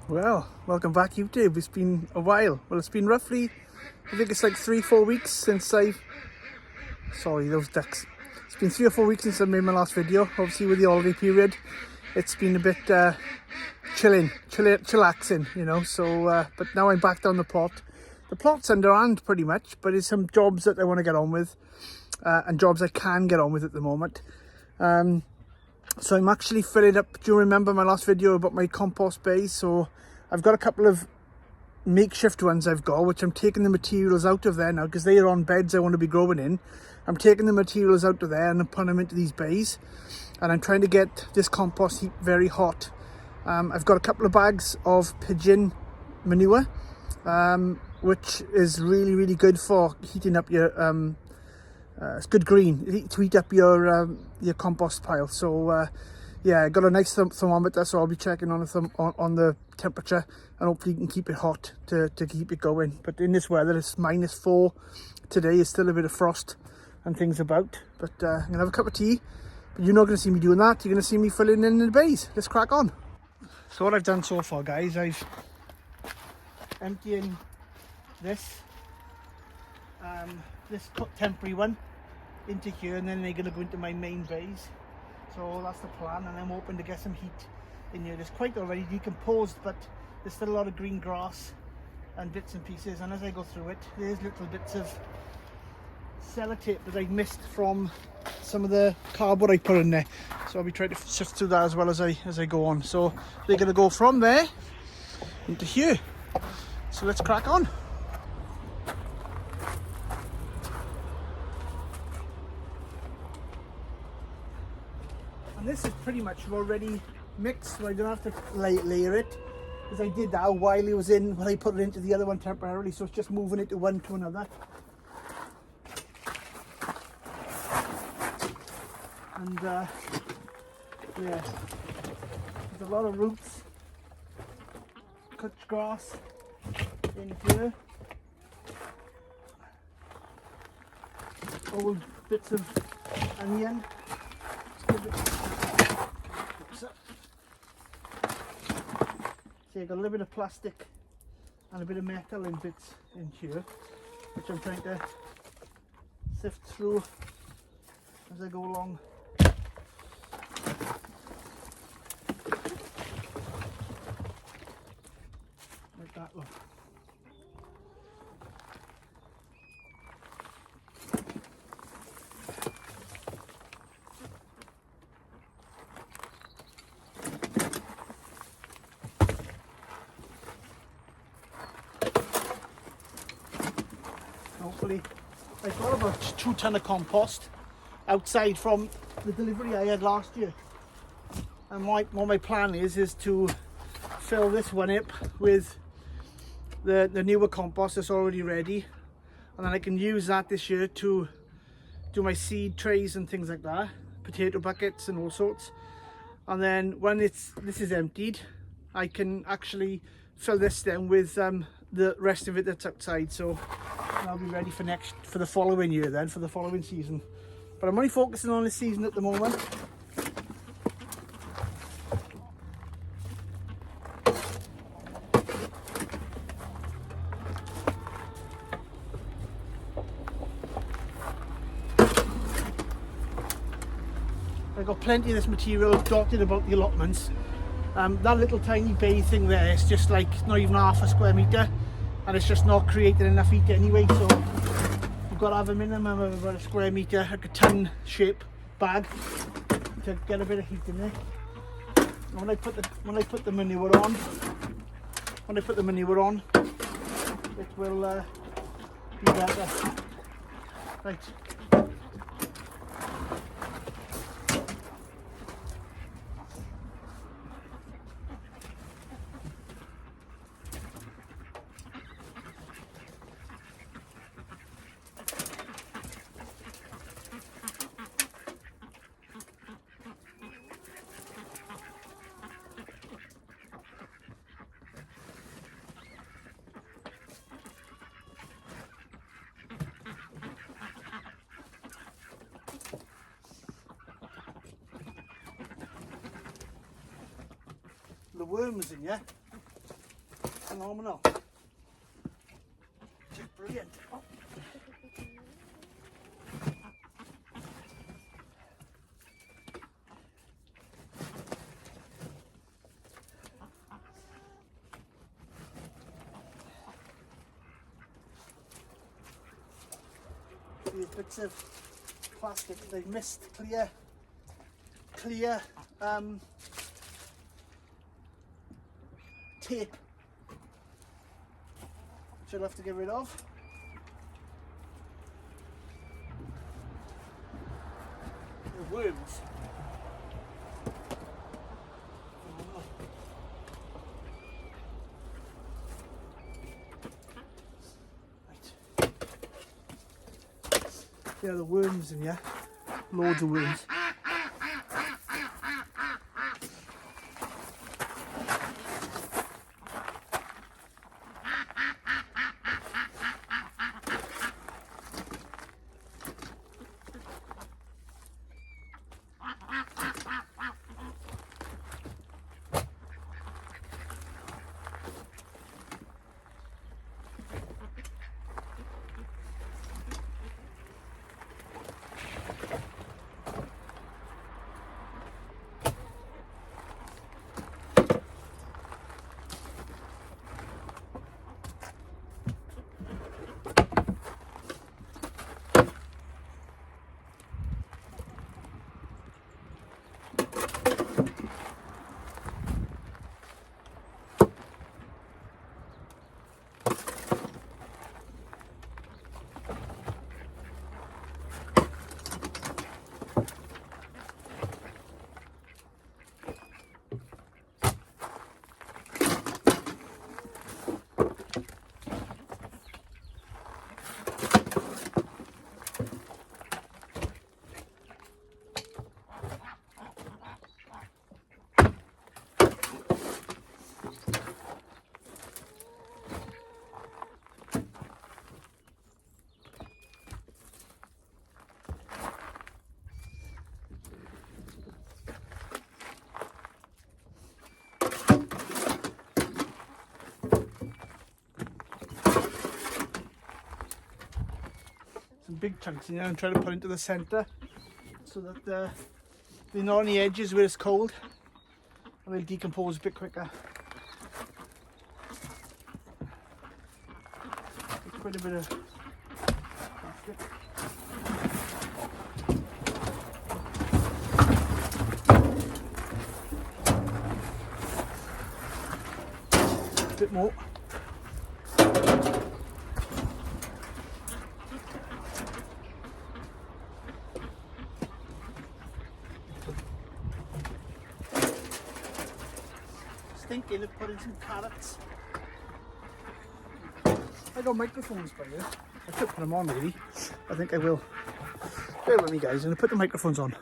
Well, welcome back YouTube. It's been a while. Well, it's been roughly, I think it's like 3-4 weeks since sorry, those ducks. It's been 3 or 4 weeks since I made my last video. Obviously with the holiday period, it's been a bit chillaxing, you know. So, but now I'm back down the plot. The plot's under hand pretty much, but it's some jobs that I want to get on with, and jobs I can get on with at the moment. So I'm actually filling up. Do you remember my last video about my compost bays? So I've got a couple of makeshift ones I've got, which I'm taking the materials out of there now because they are on beds I want to be growing in. I'm taking the materials out of there and I'm putting them into these bays, and I'm trying to get this compost heap very hot. I've got a couple of bags of pigeon manure, which is really good for heating up your it's good green to heat up your compost pile. So yeah, I got a nice thermometer, so I'll be checking on the temperature, and hopefully you can keep it hot to keep it going. But in this weather, it's -4 today. It's still a bit of frost and things about, but I'm gonna have a cup of tea. But you're not gonna see me doing that. You're gonna see me filling in the bays. Let's crack on. So what I've done so far, guys, I've emptying this temporary one into here, and then they're going to go into my main bays. So that's the plan, and I'm hoping to get some heat in here. It's quite already decomposed, but there's still a lot of green grass and bits and pieces, and as I go through it, there's little bits of sellotape that I've missed from some of the cardboard I put in there. So I'll be trying to sift through that as well as I go on. So they're going to go from there into here. So let's crack on. And this is pretty much already mixed, so I don't have to layer it, because I did that while it was in, when I put it into the other one temporarily, so it's just moving it to one to another. And yeah, there's a lot of roots, cut grass in here, old bits of onion. See, I got a little bit of plastic and a bit of metal in bits in here, which I'm trying to sift through as I go along. Like that, look. Hopefully, I've got about 2 ton of compost outside from the delivery I had last year, and what my plan is to fill this one up with the newer compost that's already ready, and then I can use that this year to do my seed trays and things like that, potato buckets and all sorts. And then when this is emptied, I can actually fill this then with the rest of it that's outside. So I'll be ready for the following year then, for the following season. But I'm only focusing on this season at the moment. I've got plenty of this material dotted about the allotments. That little tiny bay thing there is just like not even half a square metre, and it's just not creating enough heat anyway, so you've got to have a minimum of about a square metre, like a ton shape bag, to get a bit of heat in there. And when I put the manure on, it will be better. Right. The worms in here. phenomenal. Just brilliant. Oh. These bits of plastic, they've missed clear tape, which I'll have to get rid of. The worms. Right. Yeah, the worms in here. Loads of worms. Some big chunks in here and try to put into the centre so that they're not on the edges where it's cold and they'll decompose a bit quicker. Quite a bit of plastic. A bit more. Thinking of putting some carrots. I got microphones by here. I could put them on really. I think I will. Bear with me guys, I'm going to put the microphones on.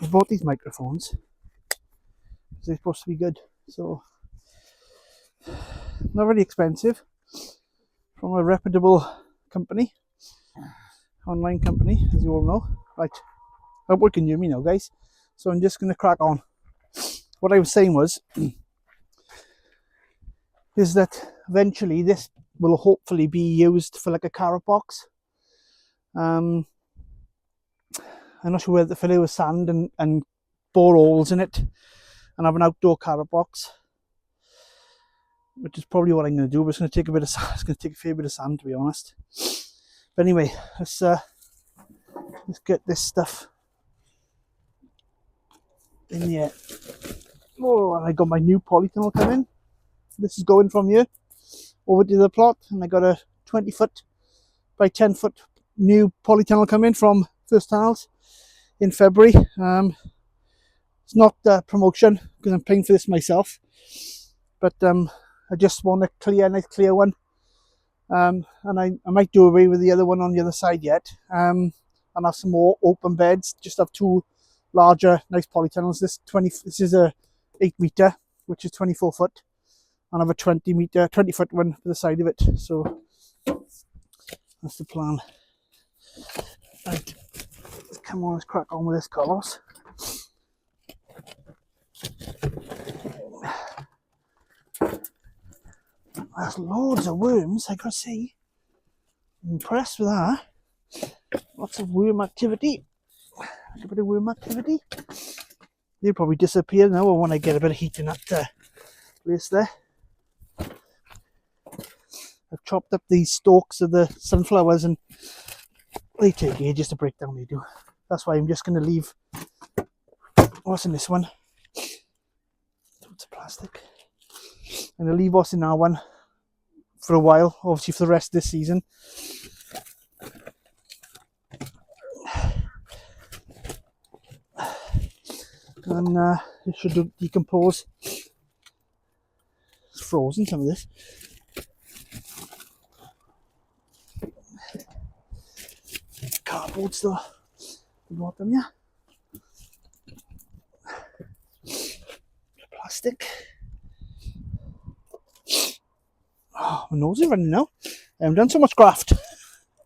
I bought these microphones because they're supposed to be good. So, not really expensive. From a reputable company. Online company, as you all know. Right. I hope you can hear me now guys. So I'm just going to crack on. What I was saying was is that eventually this will hopefully be used for like a carrot box. I'm not sure whether to fill it with sand and bore holes in it and have an outdoor carrot box, which is probably what I'm going to do, but it's going to take a bit of sand. It's going to take a fair bit of sand, to be honest. But anyway, let's get this stuff in here. Oh, and I got my new polytunnel coming. This is going from here over to the plot, and I got a 20-foot by 10-foot new polytunnel coming from First Tunnels in February. It's not promotion because I'm paying for this myself, but I just want a nice clear one, and I might do away with the other one on the other side yet, and have some more open beds. Just have two larger nice polytunnels. This is a 8 meter, which is 24 foot, and I have a 20 foot one for the side of it. So that's the plan. Right, come on, let's crack on with this, Carlos. There's loads of worms, I gotta say. I'm impressed with that. Lots of worm activity. A bit of worm activity. They'll probably disappear now when I get a bit of heat in that place there. I've chopped up these stalks of the sunflowers and they take ages to break down, they do. That's why I'm just going to leave, what's in this one? It's plastic. I'm going to leave what's in that one for a while, obviously for the rest of this season. And it should decompose. It's frozen, some of this. Cardboard still. The bottom, yeah. Plastic. Oh, my nose is running now. I haven't done so much graft.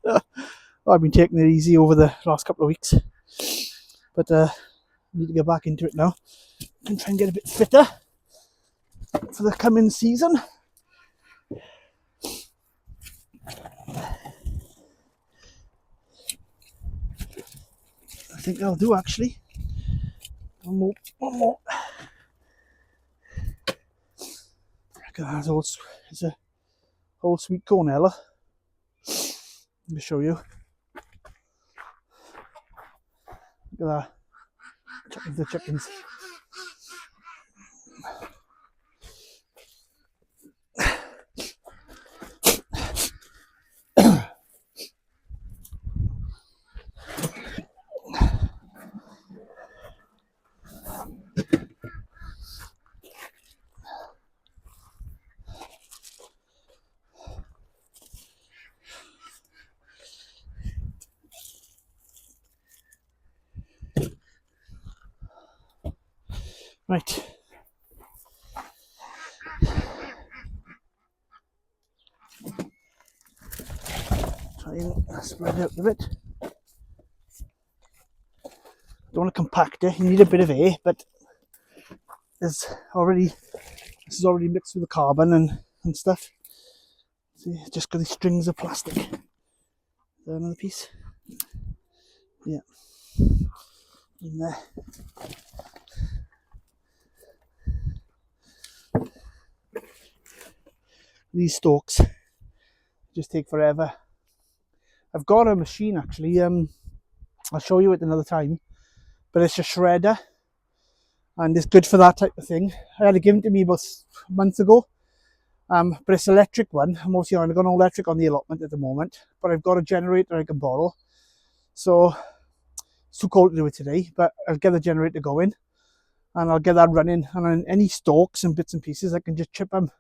I've been taking it easy over the last couple of weeks. But I need to get back into it now and try and get a bit fitter for the coming season. I think that'll do actually. One more. It's a whole sweet cornella. Let me show you. Look at that. The chickens. Right. Try and spread out a bit. Don't want to compact it, you need a bit of air, but this is already mixed with the carbon and stuff. See, just got these strings of plastic. There, another piece. Yeah. In there. These stalks just take forever. I've got a machine actually, I'll show you it another time, but it's a shredder and it's good for that type of thing. I had it given to me about a month ago, but it's an electric one. I'm obviously I've got an electric on the allotment at the moment, but I've got a generator I can borrow. So it's too cold to do it today, but I'll get the generator going and I'll get that running, and on any stalks and bits and pieces I can just chip them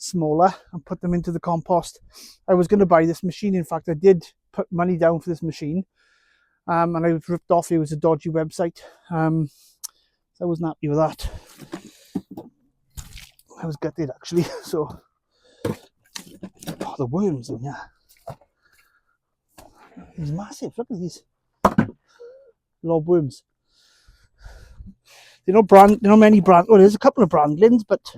smaller and put them into the compost. I was going to buy this machine. In fact, I did put money down for this machine, and I was ripped off. It was a dodgy website, so I wasn't happy with that. I was gutted actually. So the worms in here, he's massive. Look at these lob worms. Many brand. Well, there's a couple of brandlings, but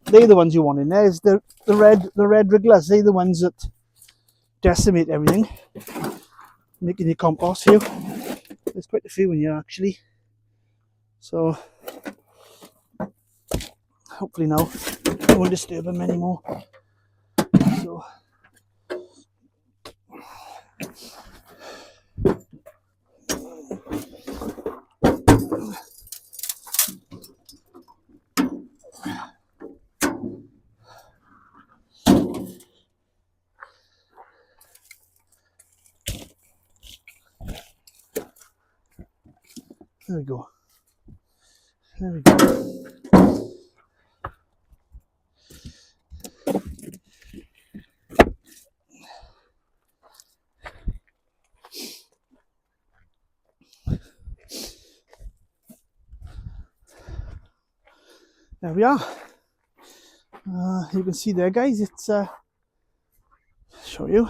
they're the ones you want in there. Is the red wrigglers. They're the ones that decimate everything, making your compost here. There's quite a few in here actually. So hopefully now I won't disturb them anymore. So there we go. There we go. There we are. You can see there, guys. It's show you.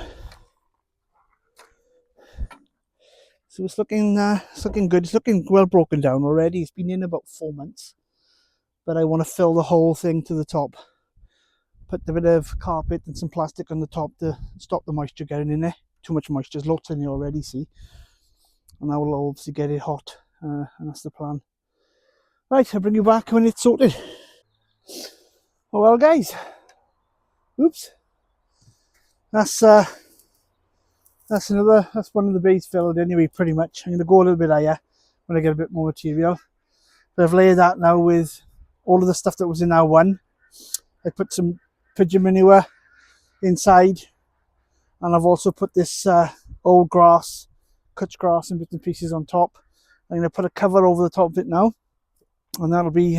So it's looking good. It's looking well broken down already. It's been in about 4 months, but I want to fill the whole thing to the top. Put a bit of carpet and some plastic on the top to stop the moisture getting in there. Too much moisture, there's lots in there already, see. And I will obviously get it hot, and that's the plan. Right, I'll bring you back when it's sorted. Oh well, guys. Oops. That's one of the bays filled anyway, pretty much. I'm going to go a little bit higher when I get a bit more material. But I've layered that now with all of the stuff that was in our one. I put some pigeon manure inside, and I've also put this old grass, cut grass and bits and pieces on top. I'm going to put a cover over the top of it now, and that'll be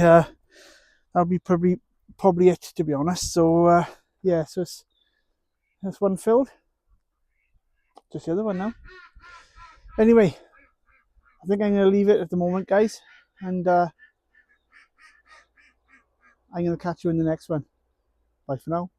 probably it, to be honest. So yeah, so that's one filled. Just the other one now. Anyway, I think I'm going to leave it at the moment, guys, and I'm going to catch you in the next one. Bye for now.